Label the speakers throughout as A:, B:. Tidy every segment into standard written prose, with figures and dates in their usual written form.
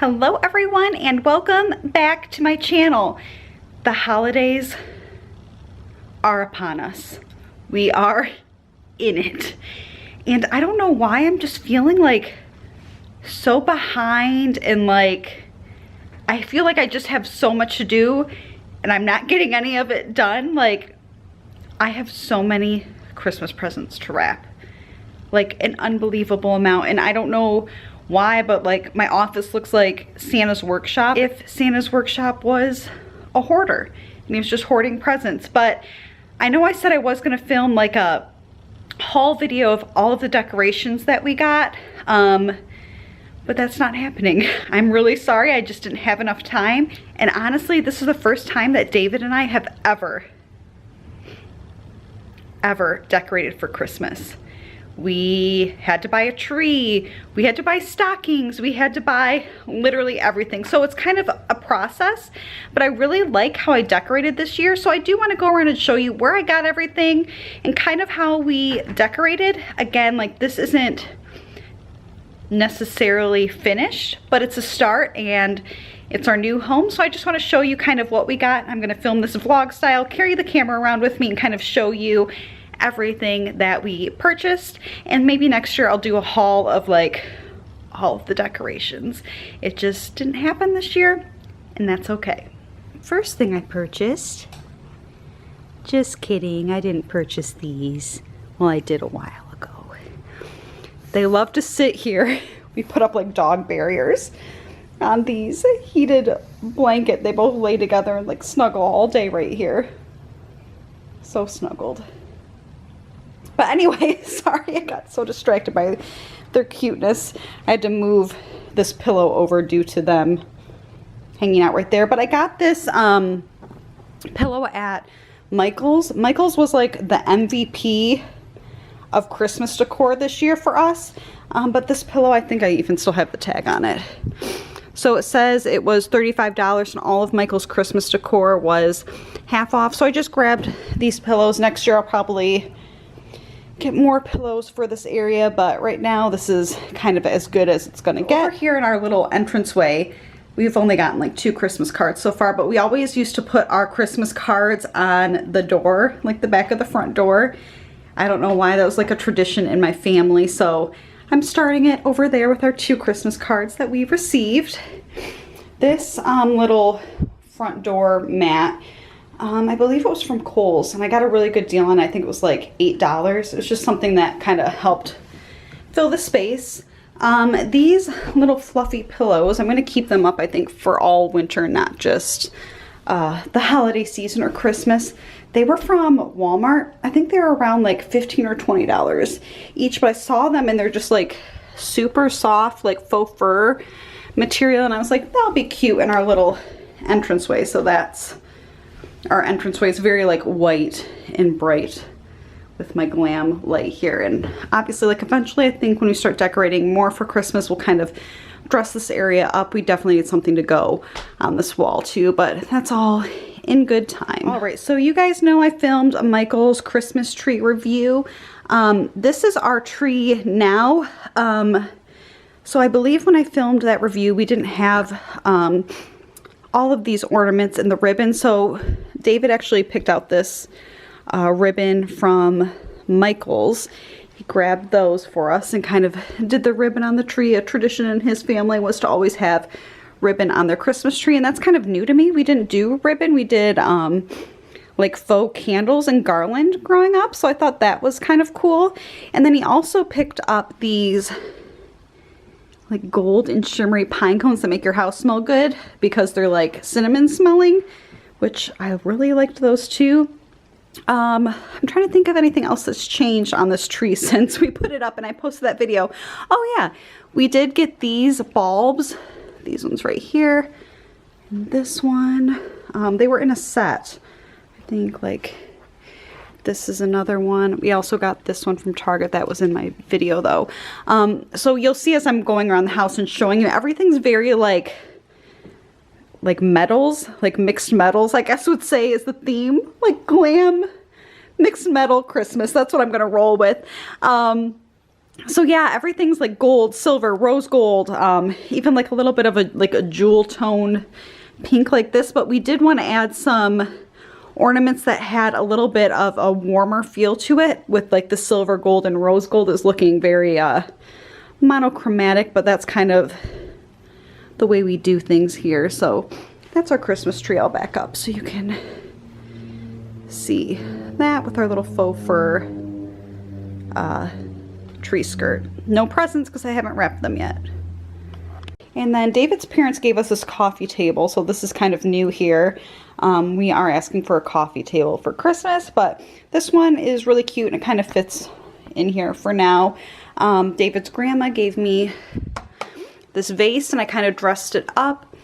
A: Hello everyone and welcome back to my channel. The holidays are upon us. We are in it. And I don't know why I'm just feeling like so behind and like I feel like I just have so much to do and I'm not getting any of it done. Like I have so many Christmas presents to wrap. Like an unbelievable amount, and I don't know why, but like my office looks like Santa's workshop if Santa's workshop was a hoarder and he was just hoarding presents. But I know I said I was gonna film like a haul video of all of the decorations that we got, but that's not happening. I'm really sorry, I just didn't have enough time. And honestly, this is the first time that David and I have ever decorated for Christmas. We had to buy a tree, we had to buy stockings, we had to buy literally everything. So it's kind of a process, but I really like how I decorated this year. So I do want to go around and show you where I got everything and kind of how we decorated. Again, like this isn't necessarily finished, but it's a start and it's our new home. So I just want to show you kind of what we got. I'm going to film this vlog style, carry the camera around with me and kind of show you everything that we purchased, and maybe next year I'll do a haul of like all of the decorations. It just didn't happen this year, and that's okay. First thing I purchased, just kidding, I didn't purchase these. Well, I did a while ago. They love to sit here. We put up like dog barriers on these heated blanket. They both lay together and like snuggle all day right here. So snuggled. But anyway, sorry, I got so distracted by their cuteness. I had to move this pillow over due to them hanging out right there. But I got this pillow at Michael's. Michael's was like the MVP of Christmas decor this year for us. But this pillow, I think I even still have the tag on it. So it says it was $35 and all of Michael's Christmas decor was half off. So I just grabbed these pillows. Next year I'll probably get more pillows for this area, but right now this is kind of as good as it's gonna get. Over here in our little entranceway, we've only gotten like 2 Christmas cards so far, but we always used to put our Christmas cards on the door, like the back of the front door. I don't know why, that was like a tradition in my family, so I'm starting it over there with our 2 Christmas cards that we received. This little front door mat, I believe it was from Kohl's, and I got a really good deal on it. I think it was like $8. It was just something that kind of helped fill the space. These little fluffy pillows, I'm going to keep them up, I think, for all winter, not just the holiday season or Christmas. They were from Walmart. I think they were around like $15 or $20 each, but I saw them and they're just like super soft, like faux fur material, and I was like, that'll be cute in our little entranceway. So that's our entranceway. Is very like white and bright with my glam light here, and obviously like eventually I think when we start decorating more for Christmas we'll kind of dress this area up. We definitely need something to go on this wall too, but that's all in good time. All right, so you guys know I filmed a Michael's Christmas tree review. This is our tree now. So I believe when I filmed that review we didn't have all of these ornaments and the ribbon, so David actually picked out this ribbon from Michael's. He grabbed those for us and kind of did the ribbon on the tree. A tradition in his family was to always have ribbon on their Christmas tree, and that's kind of new to me. We didn't do ribbon, we did like faux candles and garland growing up, so I thought that was kind of cool. And then he also picked up these like gold and shimmery pine cones that make your house smell good because they're like cinnamon smelling, which I really liked those too. I'm trying to think of anything else that's changed on this tree since we put it up and I posted that video. Oh yeah, we did get these bulbs, these ones right here, and this one. They were in a set. I think like this is another one. We also got this one from Target. That was in my video though. So you'll see as I'm going around the house and showing you, everything's very like metals, like mixed metals, I guess would say is the theme. Like glam, mixed metal Christmas. That's what I'm gonna roll with. So yeah, everything's like gold, silver, rose gold, even like a little bit of a jewel tone pink like this, but we did want to add some ornaments that had a little bit of a warmer feel to it, with like the silver gold and rose gold is looking very monochromatic, but that's kind of the way we do things here. So that's our Christmas tree. I'll back up so you can see that with our little faux fur tree skirt. No presents because I haven't wrapped them yet. And then David's parents gave us this coffee table, so this is kind of new here. We are asking for a coffee table for Christmas, but this one is really cute and it kind of fits in here for now. David's grandma gave me this vase and I kind of dressed it up.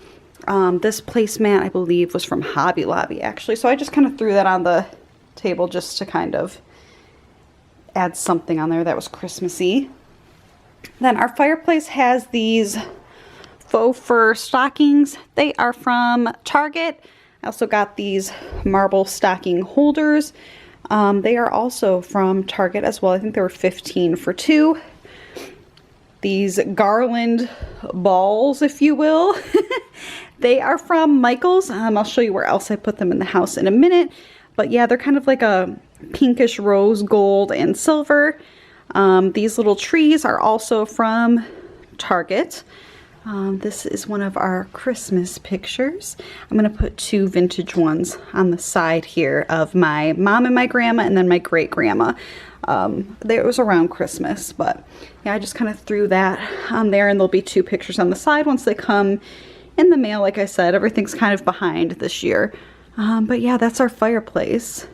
A: This placemat, I believe, was from Hobby Lobby actually, so I just kind of threw that on the table just to kind of add something on there that was Christmassy. Then our fireplace has these faux fur stockings. They are from Target. I also got these marble stocking holders. They are also from Target as well. I think they were $15 for 2. These garland balls, if you will. They are from Michael's. I'll show you where else I put them in the house in a minute. But yeah, they're kind of like a pinkish rose gold and silver. These little trees are also from Target. This is one of our Christmas pictures. I'm going to put 2 vintage ones on the side here of my mom and my grandma, and then my great grandma. It was around Christmas, but yeah, I just kind of threw that on there, and there'll be 2 pictures on the side once they come in the mail. Like I said, everything's kind of behind this year. But yeah, that's our fireplace.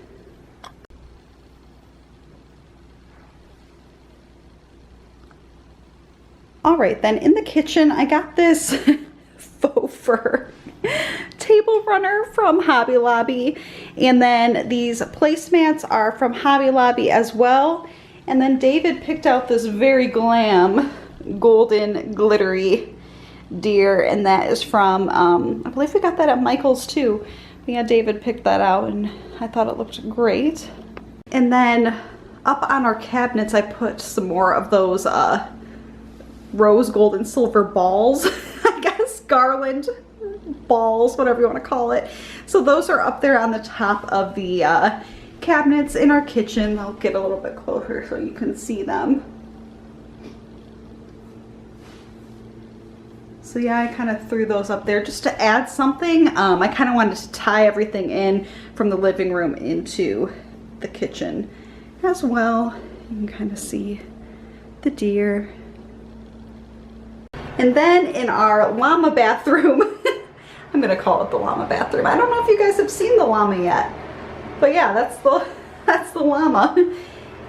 A: All right, then in the kitchen, I got this faux fur table runner from Hobby Lobby. And then these placemats are from Hobby Lobby as well. And then David picked out this very glam golden glittery deer, and that is from, I believe we got that at Michael's too. But yeah, David picked that out and I thought it looked great. And then up on our cabinets, I put some more of those rose gold and silver balls, I guess, garland balls, whatever you want to call it. So those are up there on the top of the cabinets in our kitchen. I'll get a little bit closer so you can see them. So yeah, I kind of threw those up there just to add something. I kind of wanted to tie everything in from the living room into the kitchen as well. You can kind of see the deer. And then in our llama bathroom, I'm gonna call it the llama bathroom. I don't know if you guys have seen the llama yet, but yeah, that's the llama.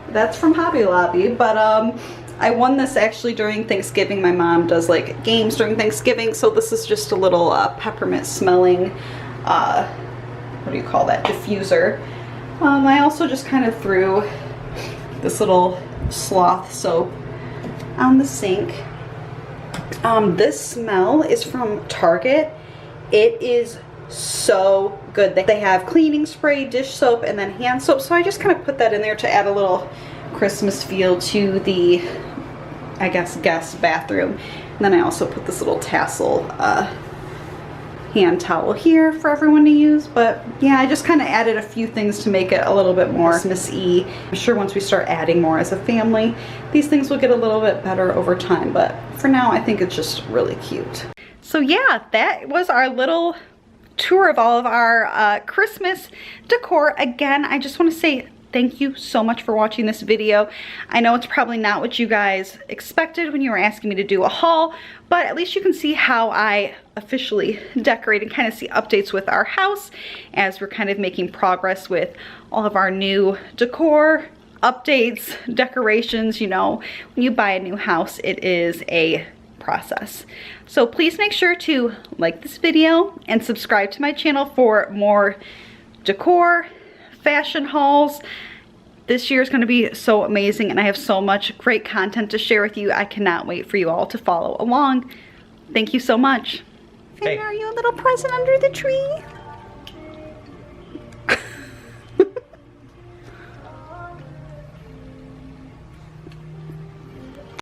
A: That's from Hobby Lobby, but I won this actually during Thanksgiving. My mom does like games during Thanksgiving, so this is just a little peppermint smelling, what do you call that, diffuser. I also just kind of threw this little sloth soap on the sink. This smell is from Target. It is so good. They have cleaning spray, dish soap, and then hand soap. So I just kind of put that in there to add a little Christmas feel to the, I guess, guest bathroom. And then I also put this little tassel hand towel here for everyone to use. But yeah, I just kind of added a few things to make it a little bit more Christmas-y. I'm sure once we start adding more as a family, these things will get a little bit better over time. But for now, I think it's just really cute. So yeah, that was our little tour of all of our Christmas decor. Again, I just want to say thank you so much for watching this video. I know it's probably not what you guys expected when you were asking me to do a haul, but at least you can see how I officially decorate and kind of see updates with our house as we're kind of making progress with all of our new decor, updates, decorations. You know, when you buy a new house, it is a process. So please make sure to like this video and subscribe to my channel for more decor, fashion hauls. This year is going to be so amazing and I have so much great content to share with you. I cannot wait for you all to follow along. Thank you so much. Hey. And are you a little present under the tree?